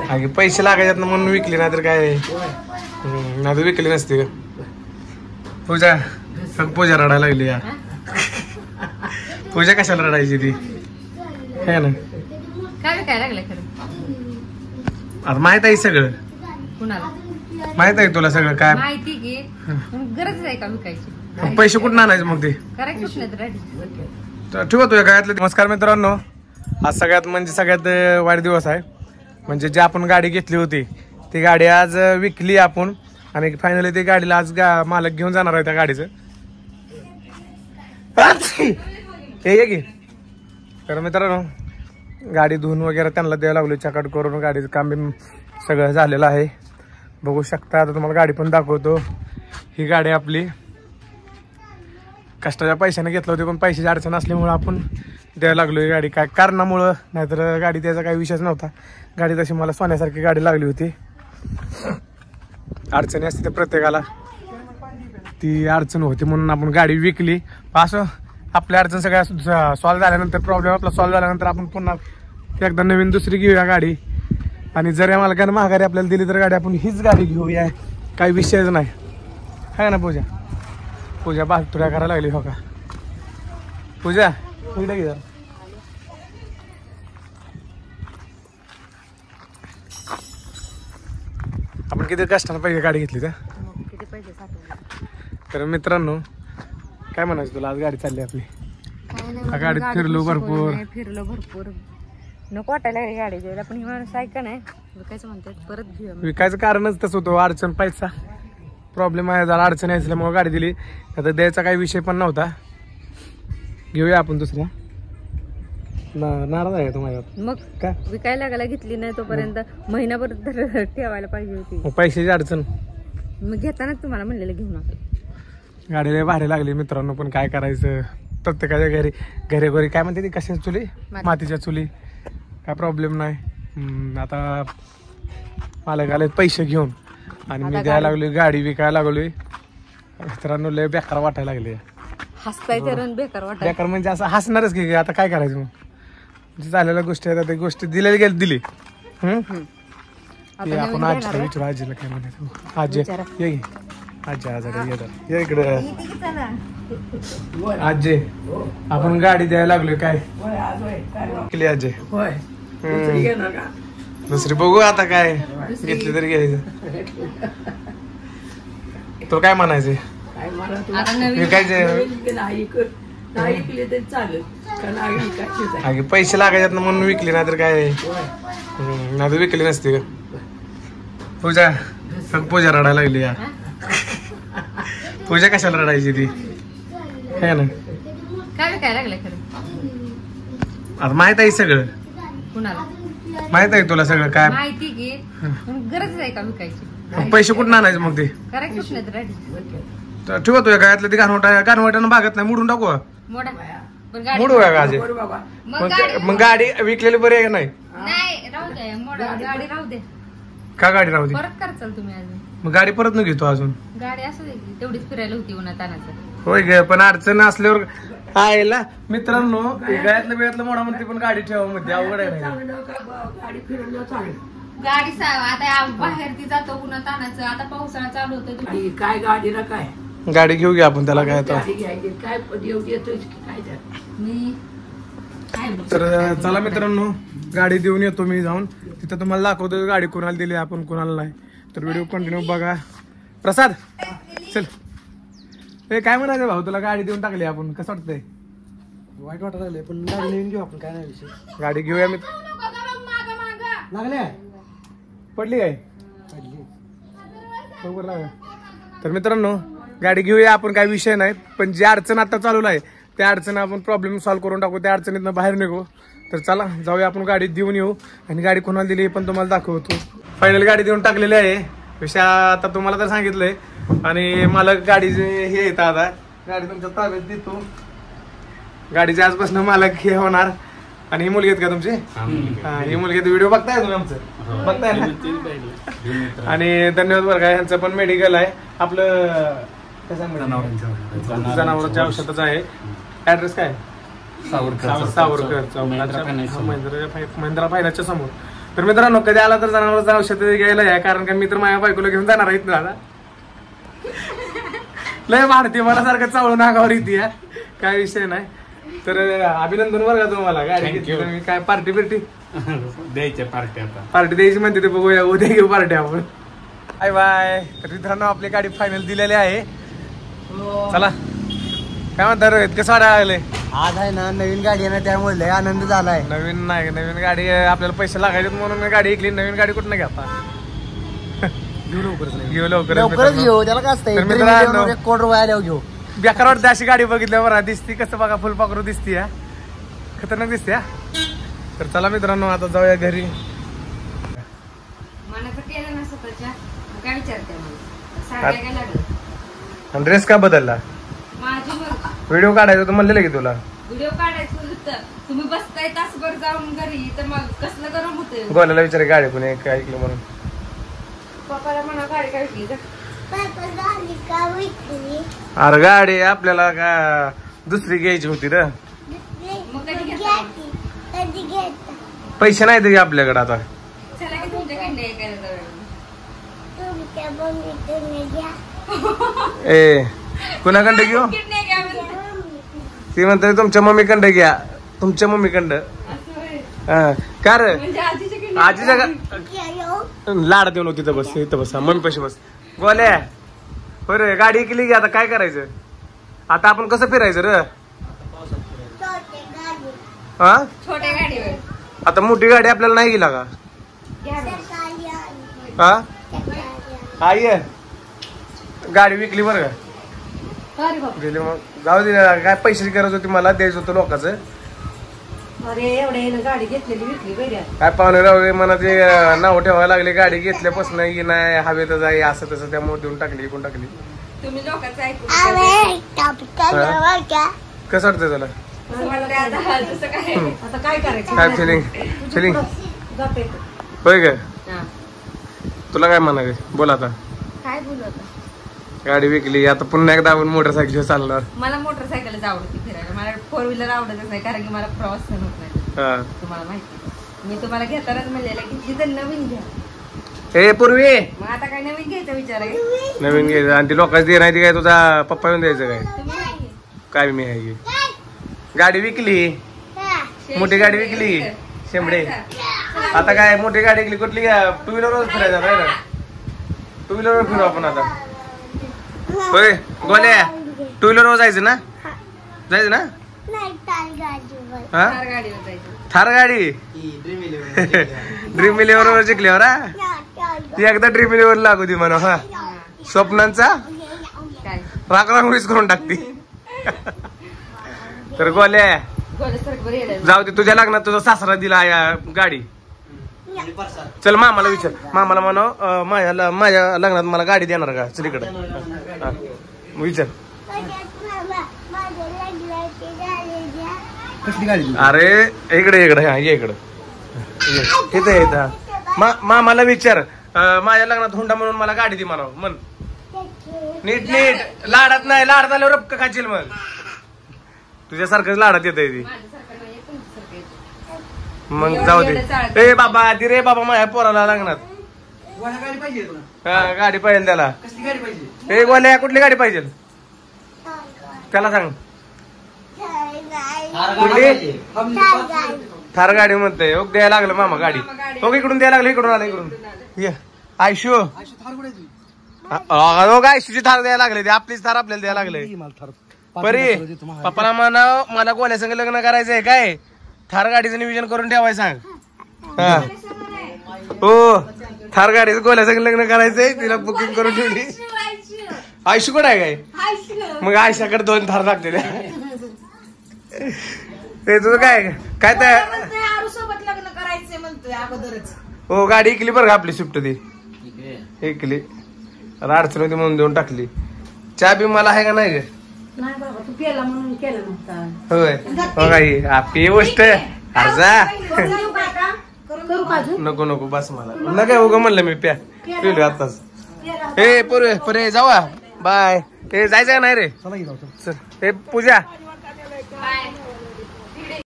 अगे पैसे लागायच्यात ना म्हणून विकली नाही तर काय नाही तर विकली नसते. पूजा पूजा रडायला लागली या. पूजा कशाला रडायची ती है ना. काय लागलं खरं आता माहित आहे सगळं. कुणाला माहित आहे तुला सगळं काय माहिती की गरज आहे का विकायची. पैसे कुठून आणायचे मग ते ठेवा तुझ्या गळ्यातले. नमस्कार मित्रांनो, आज सगळ्यात वाढदिवस आहे. म्हणजे जी आपण गाडी घेतली होती ती गाडी आज विकली आपण आणि फायनली ती गाडीला आज मालक घेऊन जाणार आहे त्या गाडीचं. हे की तर मित्रांनो गाडी धुवून वगैरे त्यांना द्यायला लागलो. चकाट करून गाडीचं काम बी सगळं झालेलं आहे. बघू शकता. आता तुम्हाला गाडी पण दाखवतो. ही गाडी आपली कष्टाच्या पैशाने घेतलं होती पण पैशाची अडचण असल्यामुळं आपण द्यायला लागलो. ही गाडी काय कारणामुळं, नाहीतर गाडी द्यायचा काही विषयच नव्हता. गाडी तशी मला सोन्यासारखी गाडी लागली होती. अडचणी असते त्या प्रत्येकाला, ती अडचण होती म्हणून आपण गाडी विकली. असं आपल्या अडचण सगळ्या सॉल्व्ह झाल्यानंतर, प्रॉब्लेम आपला सॉल्व्ह झाल्यानंतर आपण पुन्हा एकदा नवीन दुसरी घेऊया गाडी. आणि जर मालकाने महागारी आपल्याला दिली तर गाडी आपण हीच गाडी घेऊया, काही विषयच नाही. आहे ना पूजा. पूजा तुऱ्या करायला लागली. हो का पूजा इकडे घे. आपण किती कष्टाने पैसे गाडी घेतली तर मित्रांनो काय म्हणायचं तुला. आज गाडी चालली आपली. गाडीत फिरलो भरपूर नको वाटायला गाडी द्यायला पण ही माणूस ऐका नाही विकायचं म्हणतात. परत घेऊया. विकायचं कारणच तसं होतं. अडचण पैसा प्रॉब्लेम आहे. जरा अडचण असल्यामुळे गाडी दिली. आता द्यायचा काही विषय पण नव्हता. घेऊया आपण दुसऱ्या. नाराज आहे तुम्हाला मग काय विकायला लागायला घेतली नाही तोपर्यंत महिनाभर तर ठेवायला पाहिजे होती. पैशाची अडचण मग घेतानाच तुम्हाला म्हणलेलं घेऊन नका. गाडीला भारी लागली मित्रांनो. पण काय करायचं, प्रत्येकाच्या घरी काय म्हणते ती कशाची चुली, मातीच्या चुली. काय प्रॉब्लेम नाही. आता मालक आले पैसे घेऊन आणि मी द्यायला लागलोय गाडी विकायला लागलोय. मित्रांनो लय बेकार वाटायला लागले. हसताय तर बेकार वाटायला. बेकार म्हणजे असं हसणारच की आता काय करायचं मग. झालेल्या गोष्टी आहेत त्या गोष्टी दिलेल्या दिली. आपण आजीला विचारू. आजीला काय म्हणायचं. आजी ये घे. आजी आजारी ये इकडे. आजी आपण गाडी द्यायला लागलोय काय केली आजी. दुसरी बघू आता काय घेतली तरी घ्यायचं. तो काय म्हणायचं विकायचं. अगे पैसे लागायच्यात ना म्हणून विकली नाही तर काय नाही तर विकली नसते का. पूजा पूजा रडायला लागली या. पूजा कशाला रडायची ती है ना. काय लागलं खरं आता माहित आहे सगळं. कुणाला माहित आहे तुला सगळं काय माहिती की गरज आहे का विकायची. पैसे कुठून आणायचे मग ते ठेवा तुझ्या गळ्यातलं. ती गाणवटानं भागत नाही. मोडून टाकू. मोडू का आजी. मग गाडी विकलेली बरी आहे का नाही. गाडी राहू दे. का गाडी राहू दे. परत करचाल तुम्ही अजून. मग गाडी परत न घेतो अजून. गाडी असं तेवढीच फिरायला होती उन्हात तानाचं. होय ग पण अडचण असल्यावर आयला मित्रांनो गळ्यातलं मोडा म्हणते पण गाडी ठेवा मध्ये अवघड आहे. गाडी आता बाहेर ती जातो उन्हा तानाचं. आता पावसाळा चालू होतं काय गाडीला काय गाडी घेऊ घ्या आपण. त्याला काय तर चला मित्रांनो गाडी देऊन येतो मी जाऊन. तिथं तुम्हाला दाखवतो गाडी कोणाला दिली आपण कोणाला नाही. तर व्हिडिओ कंटिन्यू बघा. प्रसाद चल. हे काय म्हणायचं भाऊ तुला. गाडी देऊन टाकली आपण. कसं वाटतंय. वाईट वाटत लागले पण गाडी नवीन घेऊ आपण. काय नाही विषय. गाडी घेऊया. मी लागले पडली काय बरोबर लागा. तर मित्रांनो गाडी घेऊया आपण. काही विषय नाही. पण जी अडचण आता चालू आहे त्या अडचण आपण प्रॉब्लेम सॉल्व्ह करून टाकू. त्या अडचणीतनं बाहेर निघू. तर चला जाऊया आपण. गाडी देऊन येऊ आणि गाडी कोणाला दिली हे पण तुम्हाला दाखवतो. फायनल गाडी देऊन टाकलेली आहे. विषय आता तुम्हाला तर सांगितलंय. आणि मला गाडीचे हे येतं आता. गाडी तुमच्या ताब्यात देतो. गाडीच्या आजपासून मालक हे होणार. आणि ही मुलगी आहेत का तुमची. ही मुलगी व्हिडिओ बघताय तुम्ही आमचं बघताय ना. आणि धन्यवाद बरं का. यांचं पण मेडिकल आहे आपलं. जनावरांच्या औषधाचं आहे. ऍड्रेस काय. सावरकर महिंद्रा फायनाच्या समोर. तर मित्रांनो कधी आला तर जनावरांचं औषध घ्यायला या, कारण का मी तर माझ्या बायकोला घेऊन जाणार आहेत दादा. लय वाढते मला सारखं चावळून अंगावर येते या, काय विषय नाही. तर अभिनंदन बरं का तुम्हाला गाडी घेतली तर. काय पार्टी द्यायच्या पार्टी आता पार्टी द्यायची म्हणते ते बघूया, उद्या घेऊ पार्टी आपण. Bye bye. तर मित्रांनो आपली गाडी फायनल दिलेली आहे. चला काय म्हणता रोहित, कसं वाटायला लागले? आज आहे ना नवीन गाडी आहे ना, त्यामुळे लय आनंद झालाय. नवीन नाही, नवीन गाडी आपल्याला पैसे लागायचे म्हणून मी गाडी ऐकली. नवीन गाडी कुठं नाही घेता, घेऊ लवकरच घेऊ लवकर. लवकरच घेऊ, त्याला काय असतंय, तर मित्रांनो, 1 कोटी रुपये आल्यावर घेऊ. बेकार वाटते अशी गाडी बघितल्यावर. दिसती कसं बघा, फुलपाखरू दिसती या, खतरनाक दिसते. तर चला मित्रांनो आता जाऊया घरी. मनाचं केलं ना स्वतःच्या, काय विचारते मला साड्या काय लागलं? आणि ड्रेस का बदलला? माझी मर्जी. व्हिडिओ काढायचं होतं म्हणलेलं की तुला. व्हिडिओ काढायचं होतं, तुम्ही बसताय तासभर जाऊन घरी, तर मग कसलं गरम होते. गोल्याला विचार गाडी कोणी काय ऐकलं म्हणून. पप्पाला म्हणा गाडी काय विकली का? अरे गाडी आपल्याला का दुसरी घ्यायची होती र. मग कधी घेता? पैसे नाही ते आपल्याकडे आता. चला की तुमच्याकडे ऐकायला जाऊया. ए कुणाकडे घेऊ? किडनी घ्या म्हणते. ती म्हणते तुमच्या मम्मीकडे घ्या, तुमच्या मम्मीकडं. असं होय. हा का रे? म्हणजे आजीच्या किडनी. आजीच्या लाड देऊ नको, तिथं बस, इथं बस, मम्मी पैसे बस. गोल्या बरं गाडी केली की आता काय करायचं? आता आपण कसं फिरायचं र? हा छोट्या गाडीवर आता मोठी गाडी आपल्याला नाही गेला का? घ्या ना. हा आई गाडी विकली बरं का. अरे बाप. गेली मग जाऊ दे. काय पैशाची गरज होती मला, द्यायचं होतं लोकांचं. अरे एवढे गाडी घेतलेली विकली बऱ्या. काय पाहुणे राहू मला ते नाव ठेवायला लागले. गाडी घेतल्यापासून ही नाही हवेतच आहे असं तसं, त्यामुळे देऊन टाकली, इकून टाकली. तुम्ही लोकांचं ऐकून कसं वाटतंय तुला? जसं काय आता काय करायचं? काय फिलिंग फिलिंग होय ग? तुला काय म्हणायचं बोल आता. काय बोलू आता? गाडी विकली, आता पुन्हा एकदा आपण मोटरसायकल चालणार. मला मोटरसायकलच आवडते फिरायला, मला 4 व्हीलर आवडतच नाही, कारण की मला प्रवास सहन होत नाही. हा तुम्हाला माहिती, मी तुम्हाला घेतानाच म्हणलेलं की तर नवीन घ्या. ए पूर्वी मग आता काय नवीन घ्यायचा विचार आहे? नवीन घ्यायचं आणि ती लोकांची दे नाही ती काय तुझा पप्पा येऊन द्यायचं काय? तुम्ही नाही. काय मी आहे गाडी विकली, मोठी गाडी विकली शेंबडे. आता काय मोठी गाडी विकली कुठली? 2 व्हीलरवर फिरायचं आहे ना, 2 व्हीलरवर फिरू आपण आता. होय गोल्या 2 व्हीलरवर जायचं ना? जायचं ना? हा कार गाडीवर जायचं. थार गाडी ड्रीम इलेव्हन जिंकल्यावर हा ती एकदा ड्रीम इलेव्हन लागू दे म्हणा. हा स्वप्नांचा काय राखरांगोळीच करून टाकते. तर गोल्या गोल्यासारखं येडं. जाऊ दे, तुझ्या लग्नात तुझा सासरा दिला या गाडी. चल मामाला विचार, मामाला म्हणा माझ्या लग्नात मला गाडी देणार का? चल इकडे विचार. कसली गाडी? अरे इकडे इकडे हा ये इकडे इथं येत. मामाला विचार माझ्या लग्नात हुंडा म्हणून मला गाडी दे म्हणा. म्हण नीट नीट, लाडात नाही, लाड झाल्यावर रपक खाशील मग. तुझ्यासारखंच लाडात येत ती. माझ्यासारखं नाही, तुमच्यासारखं येतं. मग जाऊ दे. ए बाबा ती रे बाबा माझ्या पोराला लग्नात गाडी पाहिजे तुला? हा गाडी पाहिजे त्याला. कसली गाडी पाहिजे? ए गोल्या कुठली गाडी पाहिजे त्याला सांग. कुठली? थार गाडी म्हणतोय. ओक द्यायला लागलं मामा गाडी. ओके इकडून द्यायला लागलं, इकडून आलं, इकडून ये आयशू. थार कुठे आहे तुझी? आयशूची थार द्यायला लागले, आपलीच थार आपल्याला द्यायला लागले. मला थार परी पप्पाला म्हणा मला गोल्या संग लग्न करायचंय काय, थार गाडीचं नियोजन करून ठेवाय सांग. हा हो थार गाडीचं गोल्या संग लग्न करायचंय, तिला बुकिंग करून ठेवली. आयशू कुठे आहे काय? मग आयशाकडे 2 थार लागते ते. तुझं काय काय तर सोबत लग्न करायचंय म्हणतोय अगोदरच. हो गाडी इकली बरं का आपली स्विफ्ट ती इकली. अडचण होती म्हणून देऊन टाकली. चहा बी मला आहे का नाही ग? नाही बाबा, तू केला म्हणून केलं नव्हता. होय काही आपली गोष्ट अर्जा नको नको बस मला न काय उगं म्हणलं मी पिलो आताच. हे पुरे पुरे जावा बाय. हे जायचं का नाही रे? चला की जाऊ. चल हे पूजा बाय.